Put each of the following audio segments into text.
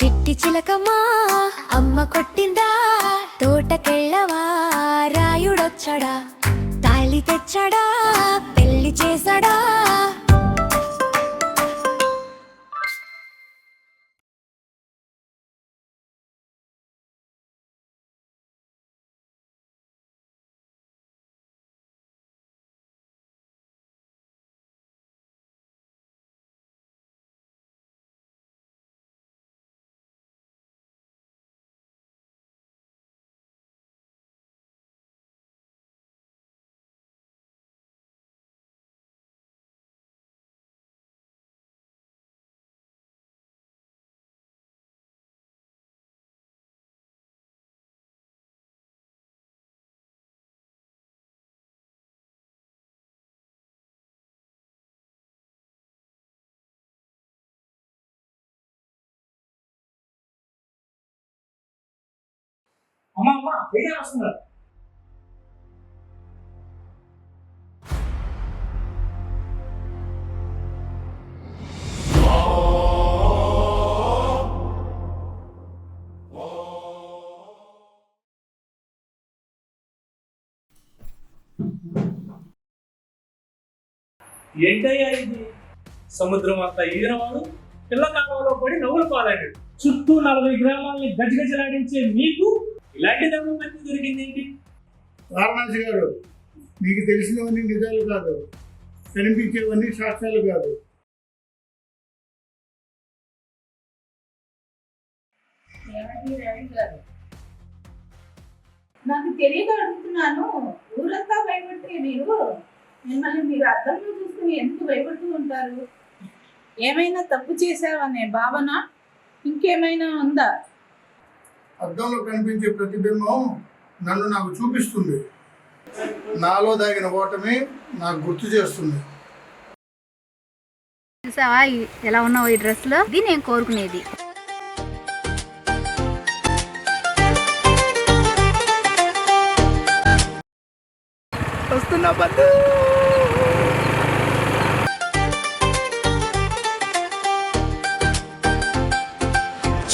చిట్టి చిలకమ్మా అమ్మ కొట్టిందా, తోటకెళ్ళవా రాయుడొచ్చడా, తాళి తెచ్చడా పెళ్లి చేసడా. అమ్మా అమ్మా వేరే వస్తున్నారు. ఏంటయ్యా ఇది? సముద్రం అంతా ఈరవాడు పిల్ల కాలంలో పడి నవ్వులు పాలాడు. చుట్టూ 40 గ్రామాలని గజగజలాడించే మీకు ఇలాంటి ధర్మం ఎంత జరిగింది ఏంటి? వారణాసి గారు, మీకు తెలిసినవన్నీ నిజాలు కాదు, కనిపించేవన్నీ సాక్ష్యాలు కాదు. నాకు తెలియక అడుగుతున్నాను. ఊరంతా భయపడితే మిమ్మల్ని మీరు అద్దంలో చూసుకుని ఎందుకు భయపడుతూ ఉంటారు? ఏమైనా తప్పు చేశావనే భావన ఇంకేమైనా ఉందా? అద్దంలో కనిపించే ప్రతిబింబం నన్ను నాకు చూపిస్తుంది. నాలో దాగిన ఓటమి నాకు గుర్తు చేస్తుంది. చూసావా ఎలా ఉన్నావు ఈ డ్రెస్ లో? ఇది నేను కోరుకునేది. వస్తున్నా బంధు.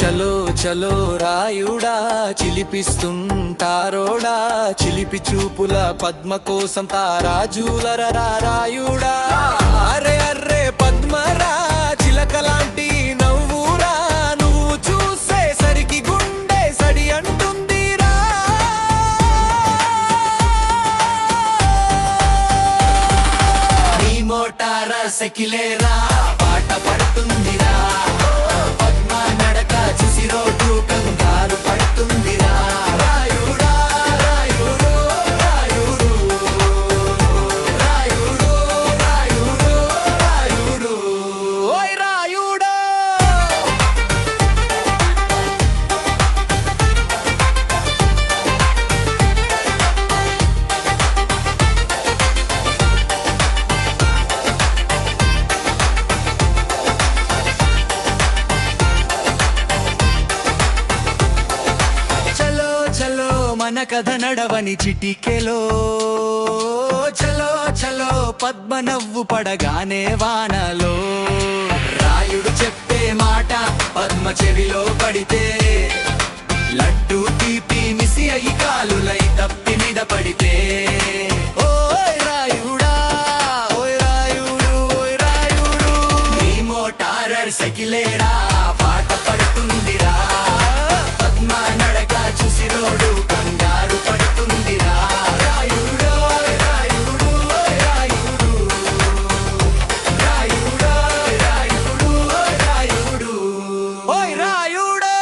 చలో చలో రాయుడా చిలిపిస్తుంటారోడా, చిలిపి చూపుల పద్మ కోసం తారాజులరా రాయుడా. అరే అర్రే పద్మరా చిలకలాంటి నవ్వురా, నువ్వు చూసే సరికి గుండె సడి అంటుందిరా. నీ మోటార సకిలేరా పాట పడుతుందిరా, చూసి రోడ్డు కంగారు పడుతుందిరా. రాయుడా రాయుడు రాయుడు రాయుడు రాయుడు రాయుడు ఓయ్ రాయుడా. మన కథ నడవని చిటికెలో, చలో చలో పద్మ నవ్వు పడగానే వానలో. రాయుడు చెప్పే మాట పద్మ చెవిలో పడితే, లడ్డు తీపి మిసి అయి కాలులై తప్పి మీద పడితే. ఓయ్ రాయుడా ఓయ్ రాయుడు ఓయ్ రాయుడు, నీ మోటారర్ సైకిలేరా పాట పడుతుందిరా. పద్మ నడక చూసి రోడ్డు కంగారు పడుతుందిరా. రాయుడు రాయుడు రాయుడు రాయుడు రాయుడు రాయుడు ఓయ్ రాయుడు.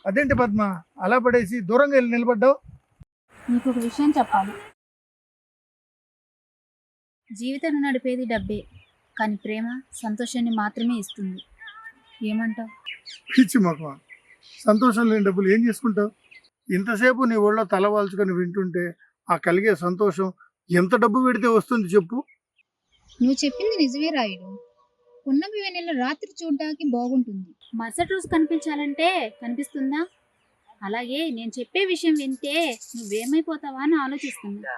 అదేంటి పద్మ అలా పడేసి దూరంగా వెళ్ళి నిలబడ్డావు? నీకు ఒక విషయం చెప్పాలి. జీవితాన్ని నడిపేది డబ్బే, కానీ ప్రేమ సంతోషాన్ని మాత్రమే ఇస్తుంది. ఏమంటావు? పిచ్చి మొక్క, సంతోషం లేని డబ్బులు ఏం చేసుకుంటావు? ఇంతసేపు నీ ఒళ్ళో తల వాల్చుకొని వింటుంటే ఆ కలిగే సంతోషం ఎంత డబ్బు పెడితే వస్తుంది చెప్పు? నువ్వు చెప్పింది నిజమే రాయుడు. పున్నమి వెన్నెల రాత్రి చూడడానికి బాగుంటుంది, మరుసటి రోజు కనిపించాలంటే కనిపిస్తుందా? అలాగే నేను చెప్పే విషయం వింటే నువ్వేమైపోతావా అని ఆలోచిస్తున్నా.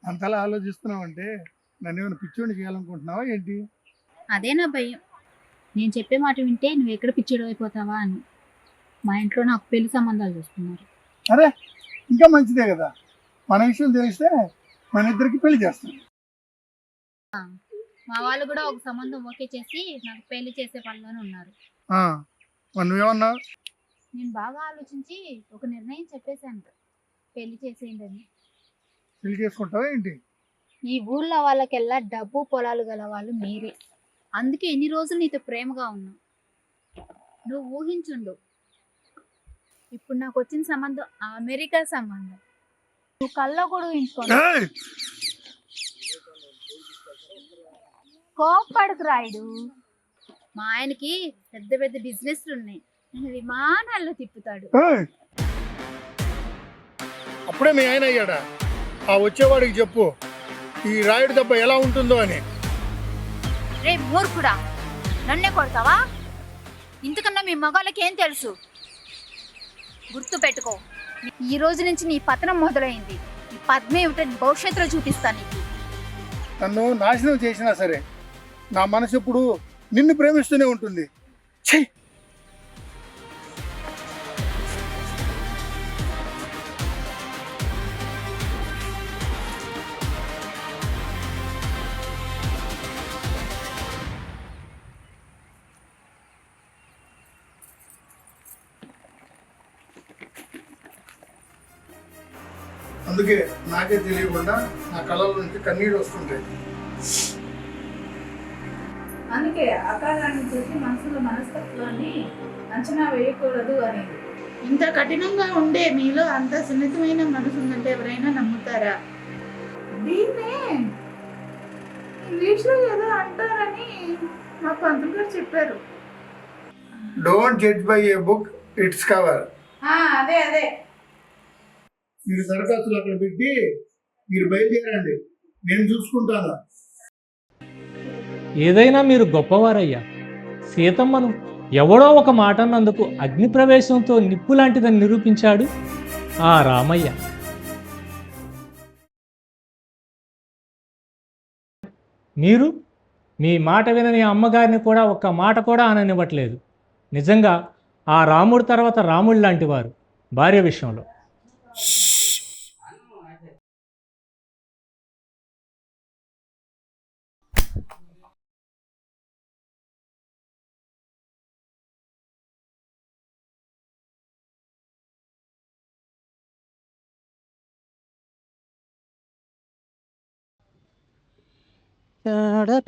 అంతలా ఆలోచిస్తున్నావంటే నన్ను ఏమైనా పిచ్చోడిని చేయాలనుకుంటున్నావా ఏంటి? అదే నా భయం. నేను చెప్పే మాట వింటే నువ్వు ఎక్కడ పిచ్చిడు అయిపోతావా అని. మా ఇంట్లో నాకు పెళ్లి సంబంధాలు చూస్తున్నారు. అరే ఇంకా మంచిదే కదా, మన విషయం తెలిస్తే మన ఇద్దరికి పెళ్లి చేస్తాం. మా వాళ్ళు కూడా ఒక సంబంధం ఓకే చేసి నాకు పెళ్లి చేసే పనిలోనే ఉన్నారు. మరి నువ్వేమన్నావు? నేను బాగా ఆలోచించి ఒక నిర్ణయం చెప్పేశాను, పెళ్లి చేసేయండి అని. పెళ్లి చేసుకుంటావా ఏంటి? ఈ ఊళ్ళో వాళ్ళకెల్లా డబ్బు పొలాలు గల వాళ్ళు మీరే. అందుకే ఎన్ని రోజులు నీతో ప్రేమగా ఉన్నా. నువ్వు ఊహించుండు, ఇప్పుడు నాకు వచ్చిన సంబంధం అమెరికా సంబంధం. నువ్వు కల్లో కూడా ఊహించుకోండి. ఏయ్! కోప్పడకు రాయుడు. మా ఆయనకి పెద్ద పెద్ద బిజినెస్లు ఉన్నాయి, నేను విమానాల్లో తిప్పుతాడు. ఏయ్! అప్పుడే మీ ఆయన అయ్యాడా? ఆ వచ్చేవాడికి చెప్పు ఈ రాయుడు దెబ్బ ఎలా ఉంటుందో అని. రే మూర్ఖుడా, నన్నే కొడతావా? ఇంతకన్నా మీ మగాళ్ళకి ఏం తెలుసు? గుర్తు పెట్టుకో, ఈ రోజు నుంచి నీ పతనం మొదలైంది. ఈ పద్మే ఏమిటని భవిష్యత్తులో చూపిస్తాను నీకు. నన్ను నాశనం చేసినా సరే నా మనసు ఎప్పుడు నిన్ను ప్రేమిస్తూనే ఉంటుంది. ఛీ! అందుకే నాకే తెలియకుండా నా కళ్ళ నుంచి కన్నీళ్ళు వస్తుంటాయి. అందుకే ఆకారాన్ని చూసి మనసులో మనస్తత్వాన్ని అంచనా వేయకూడదు అనేది. ఇంత కఠినంగా ఉండే మీలో అంత సున్నితమైన మనసు ఉందంటే ఎవరైనా నమ్ముతారా? దీన్నే ఇంగ్లీష్లో ఏదో అంటారని మా పంతులు గారు చెప్పారు. Don't judge by A book its cover. అదే అదే. మీరు దరఖాస్తులు అక్కడ పెట్టి మీరు బయలుదేరండి, నేను చూసుకుంటాను. ఏదైనా మీరు గొప్పవారయ్యా. సీతమ్మను ఎవడో ఒక మాట అన్నందుకు అగ్ని ప్రవేశంతో నిప్పు లాంటిదని నిరూపించాడు ఆ రామయ్య. మీరు మీ మాట వినని అమ్మగారిని కూడా ఒక్క మాట కూడా అననివ్వట్లేదు. నిజంగా ఆ రాముడు తర్వాత రాముడు లాంటి వారు భార్య విషయంలో.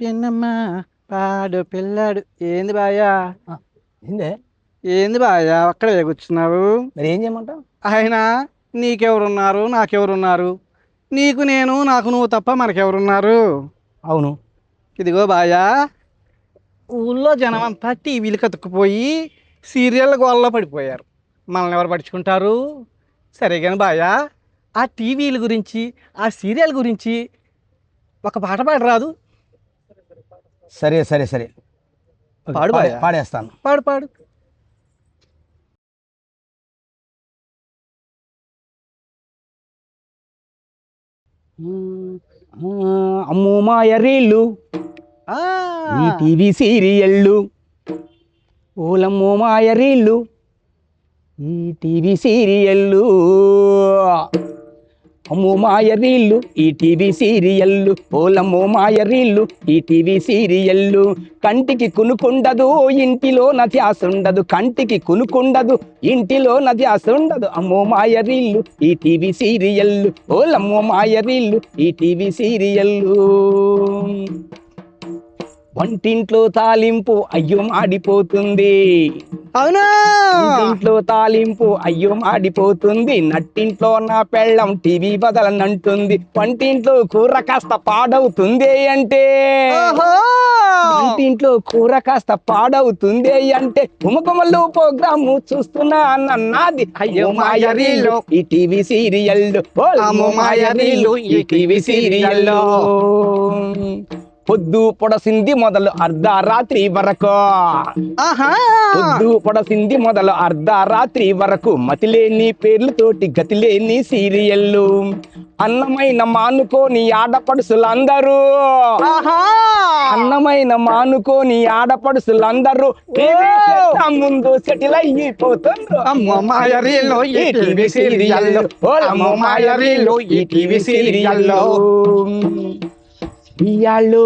పిన్నమ్మా పాడు పిల్లాడు. ఏంది బాయా? ఏందే ఏంది బాయా అక్కడ కూర్చున్నావు? మరి ఏం చేయమంటావు? ఆయన నీకెవరున్నారు, నాకెవరున్నారు? నీకు నేను, నాకు నువ్వు తప్ప మనకెవరున్నారు? అవును. ఇదిగో బాయా, ఊళ్ళో జనం అంతా టీవీలు కతుక్కుపోయి సీరియల్ గోల్లో పడిపోయారు. మనల్ని ఎవరు పట్టించుకుంటారు? సరే కానీ బాయా, ఆ టీవీల గురించి, ఆ సీరియల్ గురించి ఒక పాట పాడరాదు? సరే సరే సరే పాడు బాయా. పాడేస్తాను. పాడు పాడు. అమ్మో మాయరీళ్ళు ఈ టీవీ సీరియళ్ళు, ఓలమ్మో మాయరీళ్ళు ఈ టీవీ సీరియళ్ళు, అమ్మో మాయరీళ్ళు ఈ టీవీ సీరియళ్ళు, ఓలమ్మో మాయరీళ్ళు ఈ టీవీ సీరియళ్ళు. కంటికి కునుకుండదు ఇంటిలో ధ్యాస ఉండదు, కంటికి కునుకుండదు ఇంటిలో ధ్యాస ఉండదు. అమ్మో మాయరీళ్ళు ఈ టీవీ సీరియళ్ళు, ఓలమ్మో మాయరీళ్ళు ఈ టీవీ సీరియళ్ళు. వంటింట్లో తాలింపు అయ్యో మాడిపోతుంది, అవును. ఇంట్లో తాలింపు అయ్యో మాడిపోతుంది, నట్టింట్లో నా పెళ్ళం టీవీ బదలనంటుంది, వంటింట్లో కూర కాస్త పాడవుతుంది అంటే, ఓహో. వంటింట్లో కూర కాస్త పాడవుతుంది అంటే, గుమగుమలు ప్రోగ్రాము చూస్తున్నా అన్నది అయ్యో మాయరీలు ఈ టీవీ సీరియల్, అమ్మో మాయరీలు ఈ టీవీ సీరియల్. పొద్దు పొడసింది మొదలు అర్ధరాత్రి వరకు, ఆహా. పొద్దు పొడసింది మొదలు అర్ధరాత్రి వరకు, మతిలేని పేర్లతోటి గతిలేని సీరియల్లు, అన్నమైన మానుకోని ఆడపడుసులందరూ, ఆహా. అన్నమైన మానుకోని ఆడపడుసులందరూ టీవీ సెట్ ముందు సెటిల్ అయిపోతుండ్రు. అమ్మో మాయరీలు ఈ టీవీ సీరియల్, అమ్మో మాయరీలు ఈ టీవీ సీరియల్. ఇయ్యాళ్ళు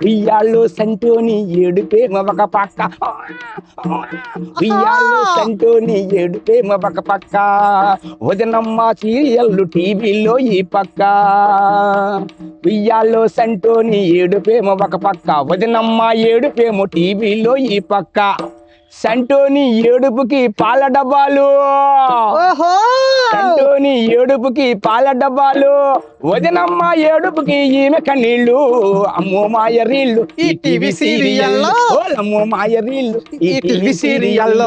ఇయ్యాళ్ళు సంటోని ఏడుపేమ ఒక పక్క, ఇయ్యాళ్ళు సంటోని ఏడుపేమ ఒక పక్క, వదనమ్మ సీరియల్లు టీవీలో ఈ పక్క, ఇయ్యాళ్ళు సంటోని ఏడుపేమ ఒక పక్క, వదనమ్మ ఏడుపేమో టీవీలో ఈ పక్క, సంటోని ఏడుపుకి పాల డబ్బాలు, ఓహో. సంటోని ఏడుపుకి పాల డబ్బాలు, వదినమ్మ ఏడుపుకి ఈమె కన్నీళ్ళు, అమ్మో మాయరీళ్ళు ఈ టీవీ సీరియల్, అమ్మో మాయరీళ్ళు ఈ టీవీ సీరియల్.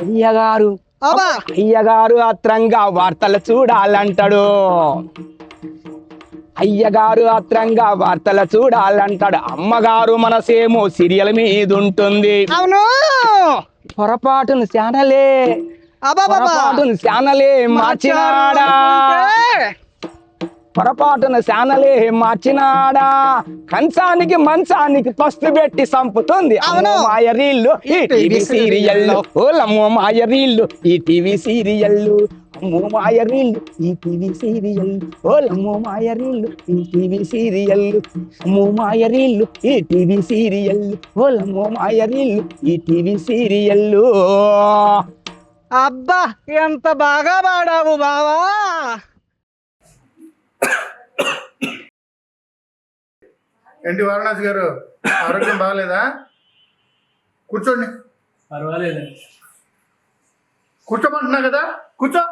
అయ్యగారు అబ్బా. అయ్యగారు అత్రంగా వార్తలు చూడాలంటాడు, అయ్యగారు అత్రంగా వార్తలు చూడాలంటాడు, అమ్మగారు మనసేమో సీరియల్ మీద ఉంటుంది. అవును. పొరపాటును ఛానలే, అబాబాబా. పొరపాటును ఛానలే మార్చినాడా, పొరపాటున ఛానలే మార్చినాడా, కంచానికి మంచానికి పస్తు పెట్టి సంపుతుంది, అమ్మో మాయరీళ్ళు ఈ టీవీ సీరియల్, ఓలమ్మో మాయరీళ్ళు ఈ టీవీ సీరియల్, అమ్మో మాయరీళ్ళు ఈ టీవీ సీరియల్, ఓలమ్మో మాయరీళ్ళు ఈ టీవీ సీరియల్, అమ్మో మాయరీళ్ళు ఈ టీవీ సీరియల్, ఓలమ్మో మాయరీళ్ళు ఈ టీవీ సీరియల్. అబ్బా ఎంత బాగా పాడావు బావా. ఏంటి వారణాసి గారు, ఆరోగ్యం బాగలేదా? కూర్చోండి. పర్వాలేదండి. కూర్చోమంటున్నా కదా, కూర్చో.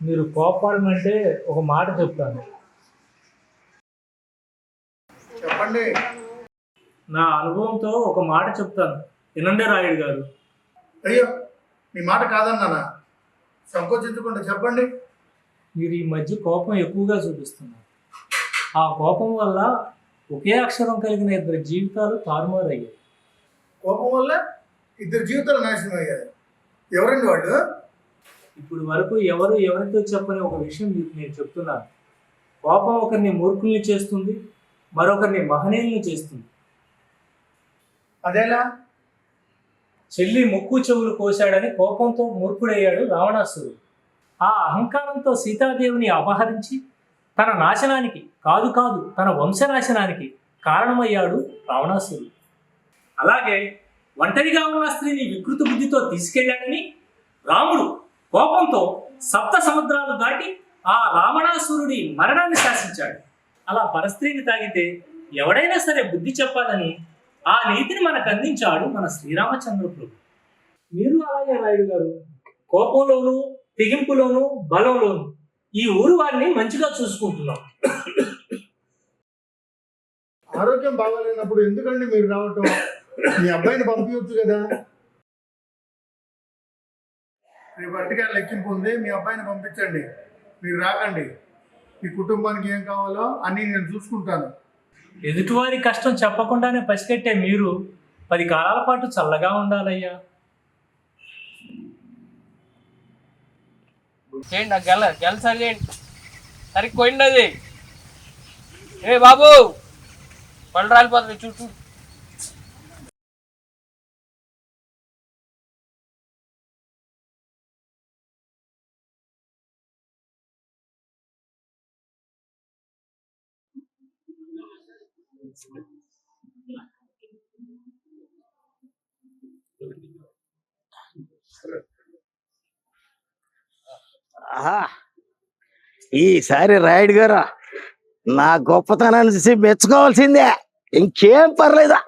మీరు కోపడమంటే ఒక మాట చెప్తాను. చెప్పండి. నా అనుభవంతో ఒక మాట చెప్తాను, వినండి రాయుడు గారు. అయ్యో, మీ మాట కాదన్నానా? సంకోచించకుండా చెప్పండి. మీరు ఈ మధ్య కోపం ఎక్కువగా చూపిస్తున్నారు. ఆ కోపం వల్ల ఒకే అక్షరం కలిగిన ఇద్దరు జీవితాలు తారుమారయ్యాయి. కోపం వల్ల ఇద్దరు జీవితాలు నాశనం అయ్యాయి. ఎవరండి వాళ్ళు? ఇప్పుడు వరకు ఎవరు ఎవరితో చెప్పని ఒక విషయం మీకు నేను చెప్తున్నాను. కోపం ఒకరిని మూర్ఖుల్ని చేస్తుంది, మరొకరిని మహనీయుల్ని చేస్తుంది. అదేలా? చెల్లి ముక్కు చెవులు కోశాడని కోపంతో మూర్ఖుడయ్యాడు రావణాసురుడు. ఆ అహంకారంతో సీతాదేవిని అపహరించి తన నాశనానికి కాదు తన వంశనాశనానికి కారణమయ్యాడు రావణాసురుడు. అలాగే ఒంటరిగా ఉన్న స్త్రీని వికృత బుద్ధితో తీసుకెళ్లాడని రాముడు కోపంతో సప్త సముద్రాలు దాటి ఆ రావణాసురుడి మరణాన్ని శాసించాడు. అలా పరస్త్రీని తాగితే ఎవడైనా సరే బుద్ధి చెప్పాలని ఆ నీతిని మనకు అందించాడు మన శ్రీరామచంద్ర ప్రభు. మీరు అలాగే రాయుడు గారు, కోపంలోనూ తెగింపులోనూ బలంలోనూ ఈ ఊరు వారిని మంచిగా చూసుకుంటున్నాం. ఆరోగ్యం బాగాలేనప్పుడు ఎందుకండి మీరు రావటం? మీ అబ్బాయిని పంపించవచ్చు కదా. రేపు అట్టిగా లెక్కింపు ఉంది, మీ అబ్బాయిని పంపించండి. మీరు రాకండి. మీ కుటుంబానికి ఏం కావాలో అన్నీ నేను చూసుకుంటాను. ఎదుటివారి కష్టం చెప్పకుండానే పసిగట్టే మీరు 10 కాలాల పాటు చల్లగా ఉండాలయ్యా. చేయండి ఆ గెల సరి చేయండి. సరిగ్గా పోయింది అది. ఏ బాబు పళ్ళు రాలిపోతుంది చుట్టూ. ఈసారి రాయుడు గారు నా గొప్పతనాన్ని చూసి మెచ్చుకోవాల్సిందే, ఇంకేం పర్లేదా?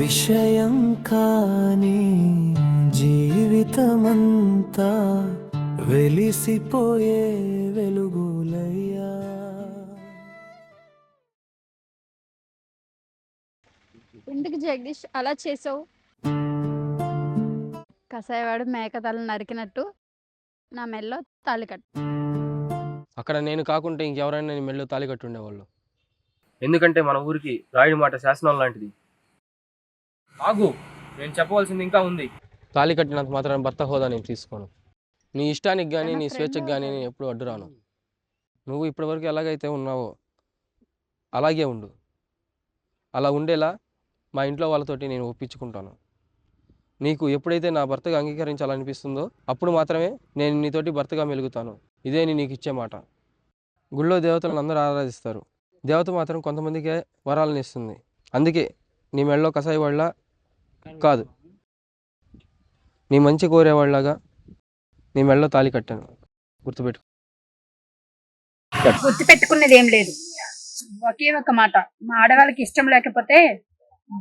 విషయం కాని జీవితమంతా వెలిసిపోయే వెలుగులయ్యా. ఎందుకు జగదీష్ అలా చేసావు? కసాయవాడు మేక తల నరికినట్టు నా మెల్లో తాళి కట్టు. అక్కడ నేను కాకుంటే ఇంకెవరైనా నేను మెళ్ళు తాళి కట్టి ఉండేవాళ్ళు. ఎందుకంటే మన ఊరికి రాయుడి మాట శాసనం లాంటిది. ఆగు, నేను చెప్పవలసింది ఇంకా ఉంది. తాళి కట్టినంత మాత్రం భర్త హోదా నేను తీసుకోను. నీ ఇష్టానికి కానీ నీ స్వేచ్ఛకు కానీ నేను ఎప్పుడు అడ్డురాను. నువ్వు ఇప్పటివరకు ఎలాగైతే ఉన్నావో అలాగే ఉండు. అలా ఉండేలా మా ఇంట్లో వాళ్ళతోటి నేను ఒప్పించుకుంటాను. నీకు ఎప్పుడైతే నా భర్తగా అంగీకరించాలనిపిస్తుందో అప్పుడు మాత్రమే నేను నీతోటి భర్తగా మెలుగుతాను. ఇదే నీకు ఇచ్చే మాట. గుళ్ళో దేవతలను అందరూ ఆరాధిస్తారు. దేవత మాత్రం కొంతమందికే వరాలను ఇస్తుంది. అందుకే నీ మెళ్ళలో కసాయి వాళ్ళ కాదు, నీ మంచి కోరేవాళ్ళగా నీ మెళ్ళలో తాళి కట్టాను. గుర్తుపెట్టుకునేది ఏం లేదు. ఒకే ఒక మాట, మా ఆడవాళ్ళకి ఇష్టం లేకపోతే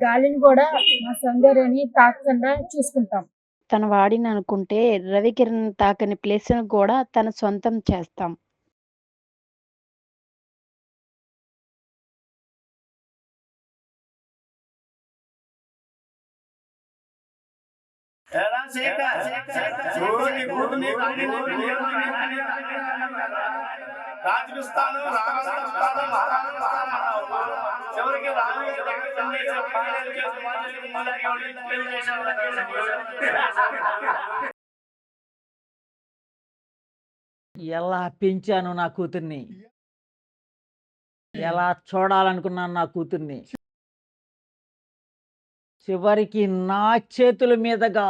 గాలిని కూడా మా సౌందర్యాన్ని తాకకుండా చూసుకుంటాం. తన వాడిని అనుకుంటే రవికిరణ్ తాకని ప్లేస్ కూడా తన సొంతం చేస్తాం. ఎలా పెంచాను నా కూతుర్ని, ఎలా చూడాలనుకున్నాను నా కూతుర్ని, చివరికి నా చేతుల మీదుగా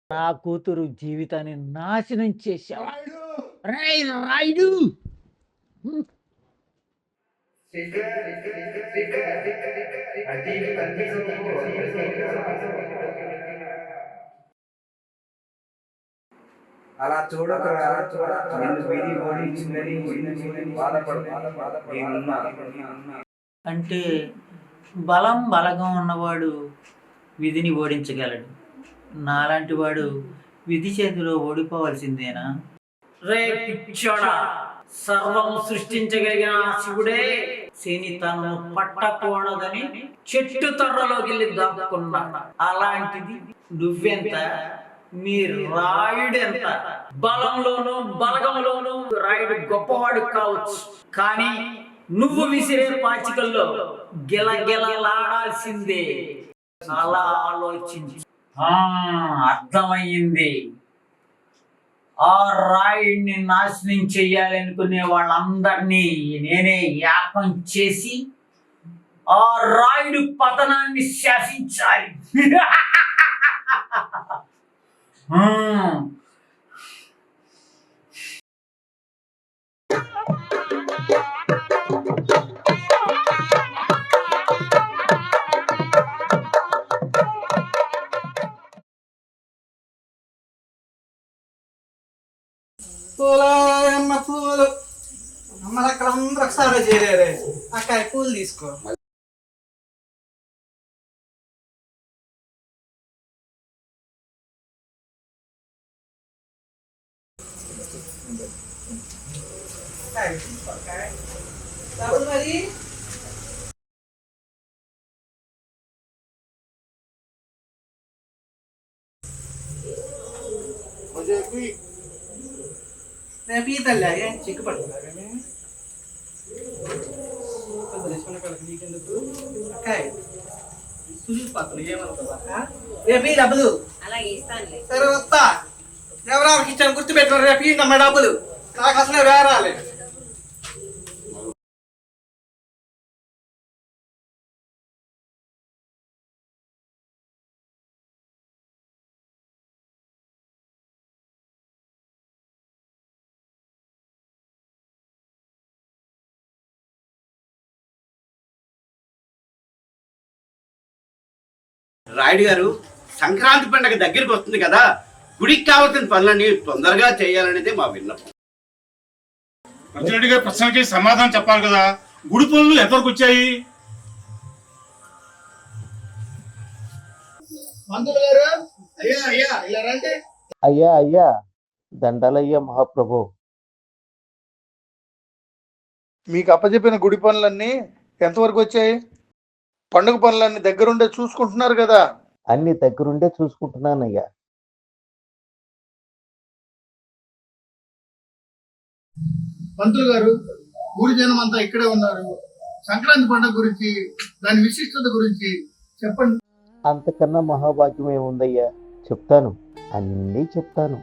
నా కూతురు జీవితాన్ని నాశనం చేశావు. రాయుడు అలా చూడకరా, అంటే బలం బలగం ఉన్నవాడు విధిని ఓడించగలడు. నాలాంటి వాడు విధి చేతిలో ఓడిపోవాల్సిందేనా? రే పిచ్చోడా, సర్వం సృష్టించగలిగిన శివుడే శని తనను పట్టకూడదని చెట్టు తొర్రలోకి వెళ్ళి దాక్కున్నా. అలాంటిది నువ్వెంత, మీ రాయుడెంత? బలంలోనూ బలగంలోనూ రాయుడు గొప్పవాడు కావచ్చు, కానీ నువ్వు విసిరే పాచికల్లో గిలగిలలాడాల్సిందే. అలా ఆలోచించి అర్థమయ్యింది. ఆ రాయుడిని నాశనం చెయ్యాలనుకునే వాళ్ళందరినీ నేనే యాపం చేసి ఆ రాయుడు పతనాన్ని శాసించాలి. పూలు అమ్మలు అక్కడ అందరూ ఒకసారి చేరారే. అక్కడ పూలు తీసుకో. రేపు ఈ తల్లి చిక్కు పడుతున్నారు నీకెందుకు అక్కాయ్ చూసిపోతున్నా ఏమనుకోవా రేపు ఈ డబ్బులు సరే వస్తా ఎవరెవరికి ఇచ్చాను గుర్తుపెట్టుకోరు రేపు ఈ నమ్మ డబ్బులు నాకు అసలు వేరాలి రాయుడు గారు, సంక్రాంతి పండుగ దగ్గరికి వస్తుంది కదా, గుడికి కావాల్సిన పనులన్నీ తొందరగా చేయాలనేది మా విన్నపం. అర్జునుడి గారి ప్రశ్నకి సమాధానం చెప్పాలి కదా, గుడి పనులు ఎంతవరకు వచ్చాయి? మంత్రులు గారు, అయ్యా అయ్యా ఇలా రండి. అయ్యా అయ్యా, దండాలయ్యా మహాప్రభు. మీకు అప్పచెప్పిన గుడి పనులన్నీ ఎంతవరకు వచ్చాయి? పండుగ పనులన్నీ దగ్గరుండే చూసుకుంటున్నారు కదా? అన్ని దగ్గరుండే చూసుకుంటున్నానయ్యా. మంత్రులు గారు, ఊరి జనం అంతా ఇక్కడే ఉన్నారు. సంక్రాంతి పండుగ గురించి, దాని విశిష్టత గురించి చెప్పండి. అంతకన్నా మహాభాగ్యం ఏముందయ్యా, చెప్తాను, అన్నీ చెప్తాను.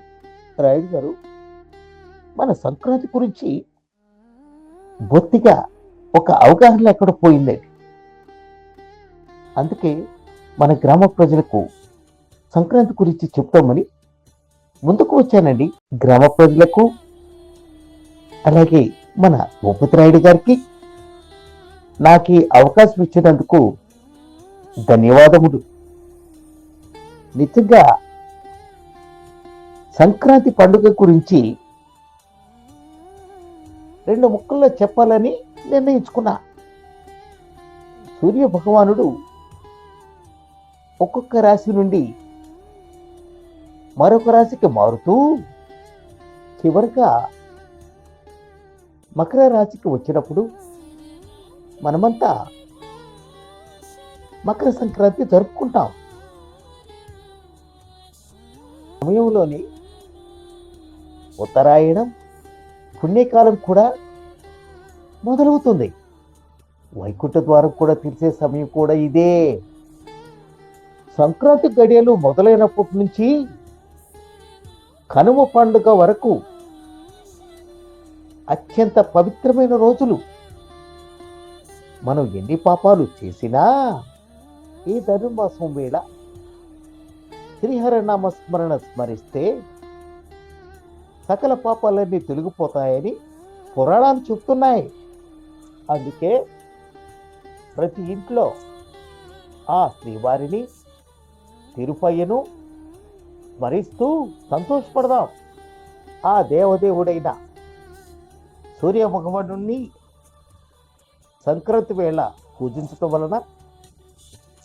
రాయుడు గారు, మన సంక్రాంతి గురించి బొత్తిగా ఒక అవగాహన ఎక్కడ పోయిందండి. అందుకే మన గ్రామ ప్రజలకు సంక్రాంతి గురించి చెప్తామని ముందుకు వచ్చానండి. గ్రామ ప్రజలకు, అలాగే మన భూపతి రాయుడు గారికి నాకు ఈ అవకాశం ఇచ్చినందుకు ధన్యవాదములు. నిజంగా సంక్రాంతి పండుగ గురించి 2 ముక్కల్లో చెప్పాలని నిర్ణయించుకున్నా. సూర్య భగవానుడు ఒక్కొక్క రాశి నుండి మరొక రాశికి మారుతూ చివరిగా మకర రాశికి వచ్చినప్పుడు మనమంతా మకర సంక్రాంతి జరుపుకుంటాం. సమయంలోని ఉత్తరాయణం పుణ్యకాలం కూడా మొదలవుతుంది. వైకుంఠ ద్వారం కూడా తెరిచే సమయం కూడా ఇదే. సంక్రాంతి గడియలు మొదలైనప్పటి నుంచి కనుమ పండుగ వరకు అత్యంత పవిత్రమైన రోజులు. మనం ఎన్ని పాపాలు చేసినా ఈ ధనుర్మాసం వేళ శ్రీహరనామ స్మరణ స్మరిస్తే సకల పాపాలన్నీ తొలగిపోతాయని పురాణాలు చెప్తున్నాయి. అందుకే ప్రతి ఇంట్లో ఆ శ్రీవారిని, తిరుపయ్యను స్మరిస్తూ సంతోషపడదాం. ఆ దేవదేవుడైన సూర్య భగవానుణ్ణి సంక్రాంతి వేళ పూజించటం వలన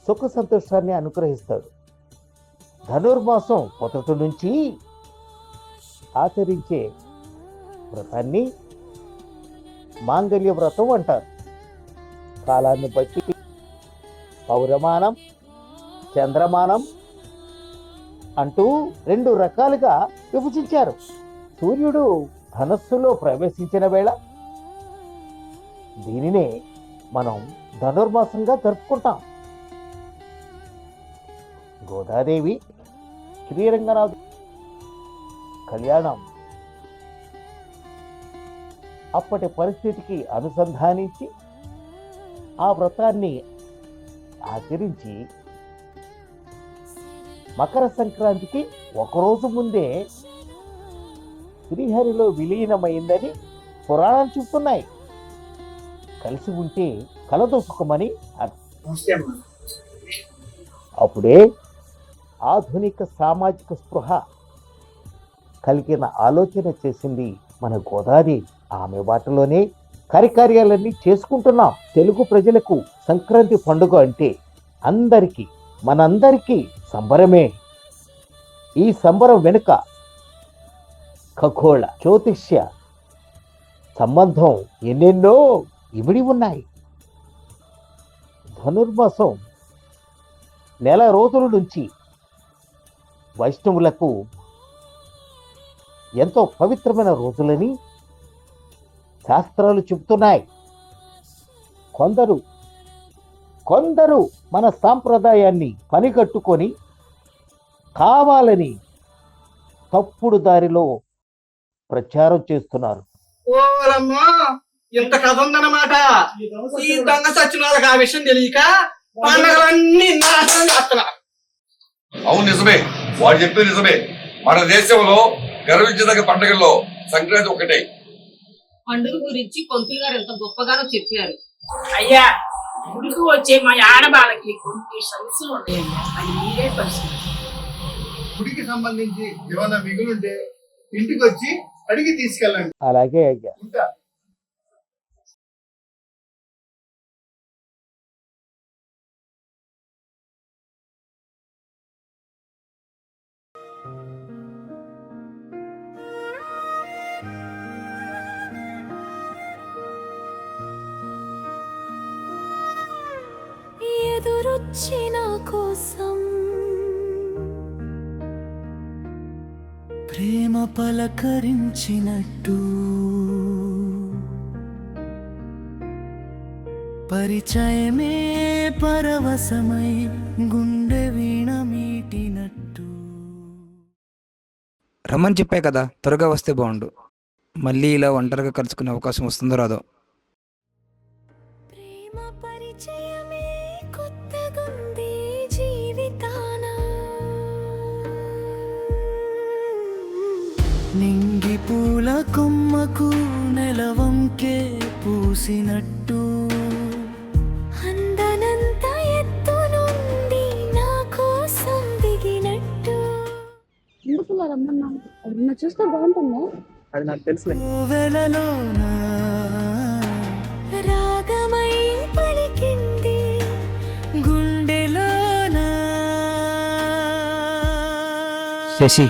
సుఖ సంతోషాన్ని అనుగ్రహిస్తాడు. ధనుర్మాసం మొదటి నుంచి ఆచరించే వ్రతాన్ని మాంగళ్య వ్రతం అంటారు. కాలాన్ని బట్టి పౌరమానం, చంద్రమానం అంటూ 2 రకాలుగా విభజించారు. సూర్యుడు ధనస్సులో ప్రవేశించిన వేళ దీనినే మనం ధనుర్మాసంగా జరుపుకుంటాం. గోదాదేవి శ్రీరంగనాథు కళ్యాణం అప్పటి పరిస్థితికి అనుసంధానించి ఆ వ్రతాన్ని ఆచరించి మకర సంక్రాంతికి ఒకరోజు ముందే శ్రీహరిలో విలీనమైందని పురాణాలు చెప్తున్నాయి. కలిసి ఉంటే కలదు సుఖమని అర్థం. అప్పుడే ఆధునిక సామాజిక స్పృహ కలిగిన ఆలోచన చేసింది మన గోదావరి. ఆమె బాటలోనే కార్యక్రమాలన్నీ చేసుకుంటున్నాం. తెలుగు ప్రజలకు సంక్రాంతి పండుగ అంటే అందరికీ, మనందరికీ సంబరమే. ఈ సంబరం వెనుక ఖగోళ, జ్యోతిష్య, సంబంధం ఎన్నెన్నో ఇమిడి ఉన్నాయి. ధనుర్మాసం నెల రోజుల నుంచి వైష్ణవులకు ఎంతో పవిత్రమైన రోజులని శాస్త్రాలు చెబుతున్నాయి. కొందరు మన సాంప్రదాయాన్ని పనిగట్టుకొని కావాలని తప్పుడు దారిలో ప్రచారం చేస్తున్నారు. ఓరమ్మా ఇంత కథ ఉందన్నమాట. ఈ దొంగ సచిన వాళ్ళకి ఆ విషయం తెలియక పండగలన్నీ నాశనం చేస్తున్నారు. అవును నిజమే, వాడు చెప్పేది నిజమే. మన దేశంలో గర్వించదగ్గ పండుగల్లో సంక్రాంతి ఒకటే. పండుగ గురించి పంతులు గారు ఎంత గొప్పగానో చెప్పారు. అయ్యా, గుడికి వచ్చే మా ఆడవాళ్ళకి కొన్ని సమస్యలు ఉన్నాయయ్యా, అది మీరే పరిస్థితి. గుడికి సంబంధించి ఏమైనా మిగులుంటే ఇంటికి వచ్చి అడిగి తీసుకెళ్ళండి. అలాగే అయ్యా. ఉంటా. ఎదురొచ్చిన కోసం ప్రేమ పలకరించినట్టు పరిచయమే పరవశమై గుండె వీణ మీటినట్టు. రమ్మని చెప్పే కదా, త్వరగా వస్తే బాగుండు. మళ్ళీ ఇలా ఒంటరిగా కలుసుకునే అవకాశం వస్తుందో రాదో. ప్రేమ పరిచయమే కొత్తగుంది జీవితాన. నింగి పూల కొమ్మకు నెలవంకే పూసినట్టు అందనంత ఎత్తు నుండి నా కోసం దిగినట్టు. ఎందుకు ఇలా రమ్మన్నాను? ఎవరన్నా చూస్తే బాగుంటుందా? అది నాకు తెలుసులే. వెలలోనా రాగమై పలికింది గుండెలోనా. శశి,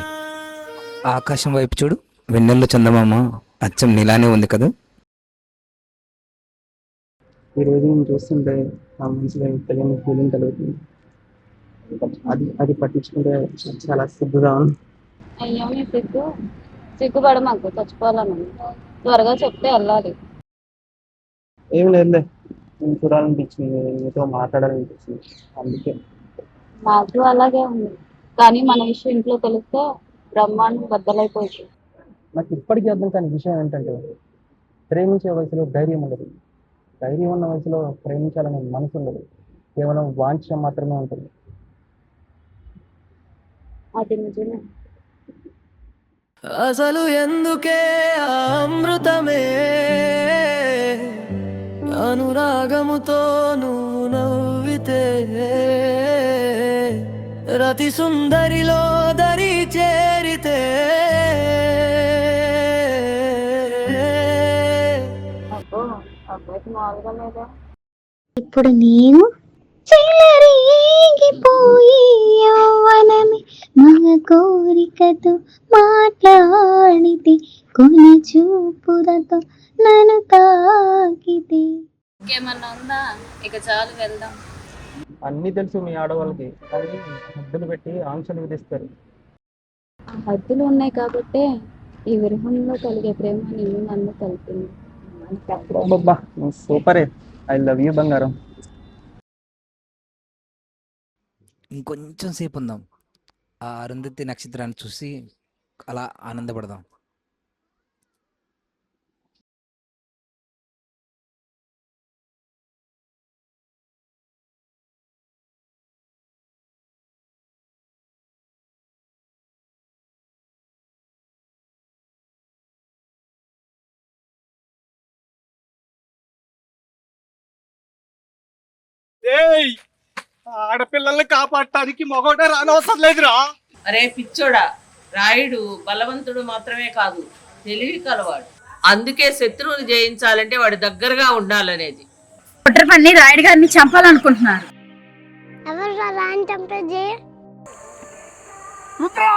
ఆకాశం వైపు చూడు, వెన్నెల్లో చందమామ అచ్చం నీలానే ఉంది కదా. ఈ రోజు నేను చూస్తుంటే నా మనసులో తెలియని ఫీలింగ్ కలుగుతుంది. అది పట్టించుకుంటే చాలా సిగ్గుగా ఉంది. అయ్యో మీ సిగ్గుపడ మాకు చచ్చిపోవాలను. త్వరగా చెప్తే వెళ్ళాలి. ఏం లేదులే, నేను చూడాలనిపించింది, మీతో మాట్లాడాలనిపించింది, అందుకే. మాకు అలాగే ఉంది, కానీ మన విషయం ఇంట్లో తెలిస్తే బ్రహ్మాండం బద్దలైపోయింది. నాకు ఇప్పటికీ అర్థం కాని విషయం ఏంటంటే, ప్రేమించే వయసులో ధైర్యం ఉండదు, ధైర్యం ఉన్న వయసులో ప్రేమించాలనే మనసు ఉండదు, కేవలం వాంఛ మాత్రమే ఉంటుంది. అది నిజమే. అసలు ఎందుకే ఆ అమృతమే అనురాగముతో నువ్వు నవ్వితే రతి సుందరిలో దరి చేరితే అబ్బో, అబ్బాయికి మామూలుగా లేదా? ఇప్పుడు నేను చెలరేగిపోయి యవ్వనమే మగ కోరికతో మాట్లాడితే కొన చూపులతో నన్ను తాకితే. ఇంకేమన్నా ఉందా? ఇక చాలు, వెళ్దాం. అన్నీ తెలుసు మీ ఆడవాళ్ళకి, కానీ హద్దులు పెట్టి ఆంక్షలు విధిస్తారు. ఆ హద్దులు ఉన్నాయి కాబట్టే ఈ విరహంలో కలిగే ప్రేమ నిన్ను నన్ను కలిపింది. అబ్బబ్బా, సూపరే. ఐ లవ్ యూ బంగారం. ఇంకొంచెం సేపు ఉందాం, ఆ అరుంధతి నక్షత్రాన్ని చూసి అలా ఆనందపడదాం. ఆడపిల్లల్ని కాపాడటానికి మగోడే రానవసరం లేదురా. అరే పిచ్చోడా, రాయుడు బలవంతుడు మాత్రమే కాదు, తెలివి కలవాడు. అందుకే శత్రువుని జయించాలంటే వాడి దగ్గరగా ఉండాలనేది. కుట్రపన్ని రాయుడు గారిని చంపాలనుకుంటున్నారు. ఎవరు రాని చంపేది? రుద్రా!